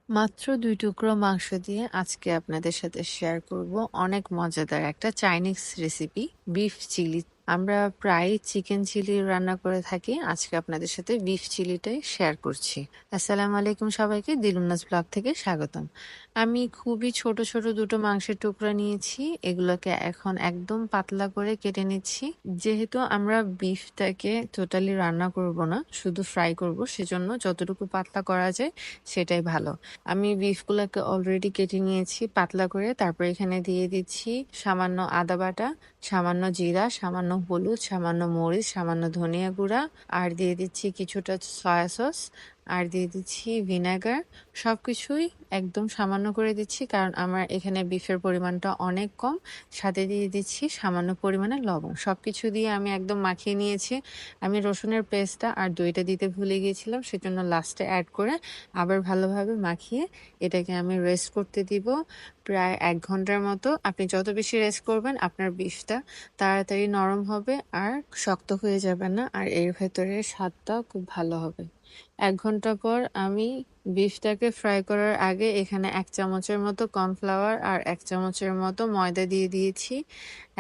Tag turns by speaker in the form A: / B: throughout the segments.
A: মাত্র ২ টুকরো মাংস দিয়ে আজকে আপনাদের সাথে শেয়ার করব অনেক মজাদার একটা চাইনিজ রেসিপি, বিফ চিলি। আমরা প্রায় চিকেন চিলি রান্না করে থাকি, আজকে আপনাদের সাথে বিফ চিলিটাই শেয়ার করছি। আসসালামু আলাইকুম সবাইকে, দিলুন্নাস ব্লগ থেকে স্বাগতম। আমি খুবই ছোট ছোট দুটো মাংসের টুকরা নিয়েছি, এগুলোকে এখন একদম পাতলা করে কেটে নিচ্ছি। যেহেতু আমরা বিফটাকে টোটালি রান্না করব না, শুধু ফ্রাই করব, সেজন্য যতটুকু পাতলা করা যায় সেটাই ভালো। আমি বিফগুলোকে অলরেডি কেটে নিয়েছি পাতলা করে। তারপর এখানে দিয়ে দিচ্ছি সামান্য আদা বাটা, সামান্য জিরা, সামান্য হলুদ, সামান্য মরিচ, সামান্য ধনিয়া গুঁড়া, আর দিয়ে দিচ্ছি কিছুটা সয়া সস, আর দিয়ে দিচ্ছি ভিনেগার। সবকিছুই একদম সামান্য করে দিচ্ছি, কারণ আমার এখানে বিফের পরিমাণটা অনেক কম। সাথে দিয়ে দিচ্ছি সামান্য পরিমাণে লবণ। সবকিছু দিয়ে আমি একদম মাখিয়ে নিয়েছি। আমি রসুনের পেস্টটা আর দইটা দিতে ভুলে গিয়েছিলাম, সেজন্য লাস্টে অ্যাড করে আবার ভালোভাবে মাখিয়ে এটাকে আমি রেস্ট করতে দিব প্রায় ১ ঘন্টার মতো। আপনি যত বেশি রেস্ট করবেন আপনার বিফটা তাড়াতাড়ি নরম হবে আর শক্ত হয়ে যাবে না, আর এর ভেতরে স্বাদটাও খুব ভালো হবে। ১ ঘন্টা পর আমি বিফটাকে ফ্রাই করার আগে এখানে ১ চামচের মতো কর্নফ্লাওয়ার আর ১ চামচের মতো ময়দা দিয়ে দিয়েছি।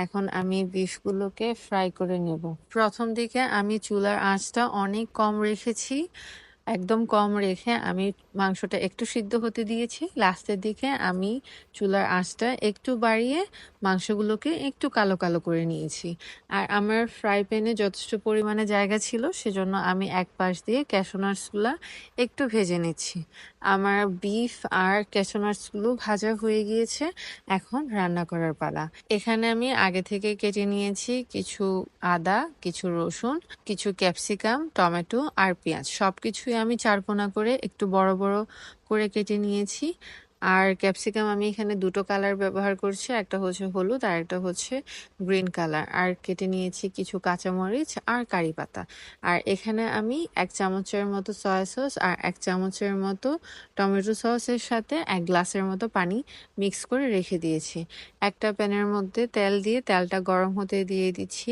A: এখন আমি বিফগুলোকে ফ্রাই করে নেব। প্রথম দিকে আমি চুলার আঁচটা অনেক কম রেখেছি, একদম কম রেখে আমি মাংসটা একটু সিদ্ধ হতে দিয়েছি। লাস্টের দিকে আমি চুলার আঁচটা একটু বাড়িয়ে মাংসগুলোকে একটু কালো কালো করে নিয়েছি। আর আমার ফ্রাই প্যানে যথেষ্ট পরিমাণে জায়গা ছিল, সেজন্য আমি এক পাশ দিয়ে ক্যাশু নাটসগুলো একটু ভেজে নিচ্ছি। আমার বিফ আর ক্যাশু নাটসগুলো ভাজা হয়ে গিয়েছে, এখন রান্না করার পালা। এখানে আমি আগে থেকে কেটে নিয়েছি কিছু আদা, কিছু রসুন, কিছু ক্যাপসিকাম, টমেটো আর পেঁয়াজ। সবকিছুই আমি চারকোনা করে একটু বড় বড় করে কেটে নিয়েছি। আর ক্যাপসিকাম আমি এখানে দুটো কালার ব্যবহার করছি, একটা হচ্ছে হলুদ আর একটা হচ্ছে গ্রিন কালার। আর কেটে নিয়েছি কিছু কাঁচামরিচ আর কারি পাতা। আর এখানে আমি ১ চামচের মতো সয়া সস আর ১ চামচের মতো টমেটো সসের সাথে ১ গ্লাসের মতো পানি মিক্স করে রেখে দিয়েছি। একটা প্যানের মধ্যে তেল দিয়ে তেলটা গরম হতে দিয়ে দিচ্ছি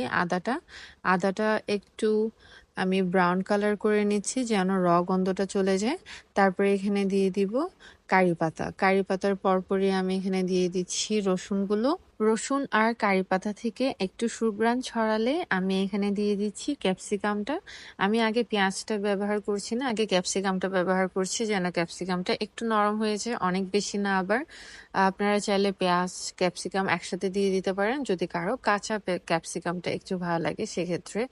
A: আদাটা একটু আমি ব্রাউন কালার করে নিচ্ছি যেন গন্ধটা চলে যায়। তারপরে এখানে দিয়ে দিব কারি পাতার পরপরই আমি এখানে দিয়ে দিচ্ছি রসুন আর কারি পাতা থেকে একটু সুঘ্রাণ ছড়ালে আমি এখানে দিয়ে দিচ্ছি ক্যাপসিকামটা। আমি আগে পেঁয়াজটা ব্যবহার করছি না, আগে ক্যাপসিকামটা ব্যবহার করছি যেন ক্যাপসিকামটা একটু নরম হয়ে যায়, অনেক বেশি না আবার। আপনারা চাইলে পেঁয়াজ ক্যাপসিকাম একসাথে দিয়ে দিতে পারেন যদি কারো কাঁচা ক্যাপসিকামটা একটু ভালো লাগে সেক্ষেত্রে।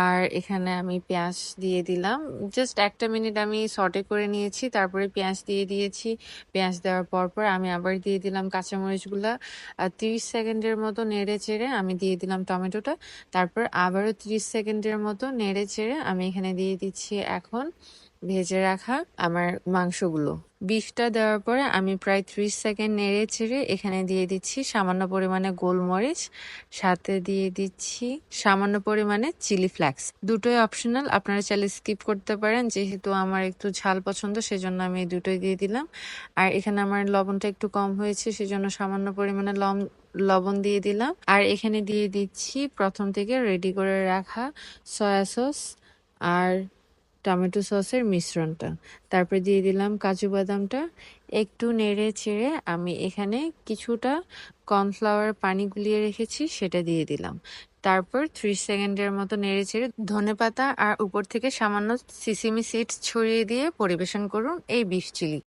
A: আর এখানে আমি পেঁয়াজ দিয়ে দিলাম, জাস্ট ১টা মিনিট আমি সটে করে নিয়েছি, তারপরে পেঁয়াজ দিয়ে দিয়েছি। পেঁয়াজ দেওয়ার পর আমি আবার দিয়ে দিলাম কাঁচামরিচগুলা। ৩০ সেকেন্ডের মতো নেড়ে চেড়ে আমি দিয়ে দিলাম টমেটোটা। তারপর আবারও ৩০ সেকেন্ডের মতো নেড়ে চেড়ে আমি এখানে দিয়ে দিচ্ছি এখন ভেজে রাখা আমার মাংসগুলো। বিফটা দেওয়ার পরে আমি প্রায় ৩০ সেকেন্ড নেড়ে চেড়ে এখানে দিয়ে দিচ্ছি সামান্য পরিমাণে গোলমরিচ, সাথে দিয়ে দিচ্ছি সামান্য পরিমাণে চিলি ফ্লেক্স। দুটোই অপশনাল, আপনারা চাইলে স্কিপ করতে পারেন, যেহেতু আমার একটু ঝাল পছন্দ সেজন্য আমি এই দুটোই দিয়ে দিলাম। আর এখানে আমার লবণটা একটু কম হয়েছে সেজন্য সামান্য পরিমাণে লবণ দিয়ে দিলাম। আর এখানে দিয়ে দিচ্ছি প্রথম থেকে রেডি করে রাখা সয়া সস আর টমেটো সসের মিশ্রণটা। তারপরে দিয়ে দিলাম কাজু বাদামটা। একটু নেড়ে চেড়ে আমি এখানে কিছুটা কর্নফ্লাওয়ার পানি গুলিয়ে রেখেছি সেটা দিয়ে দিলাম। তারপর ৩০ সেকেন্ডের মতো নেড়ে চেড়ে ধনেপাতা আর উপর থেকে সামান্য সিসিমি সিডস ছড়িয়ে দিয়ে পরিবেশন করুন এই বিফ চিলি।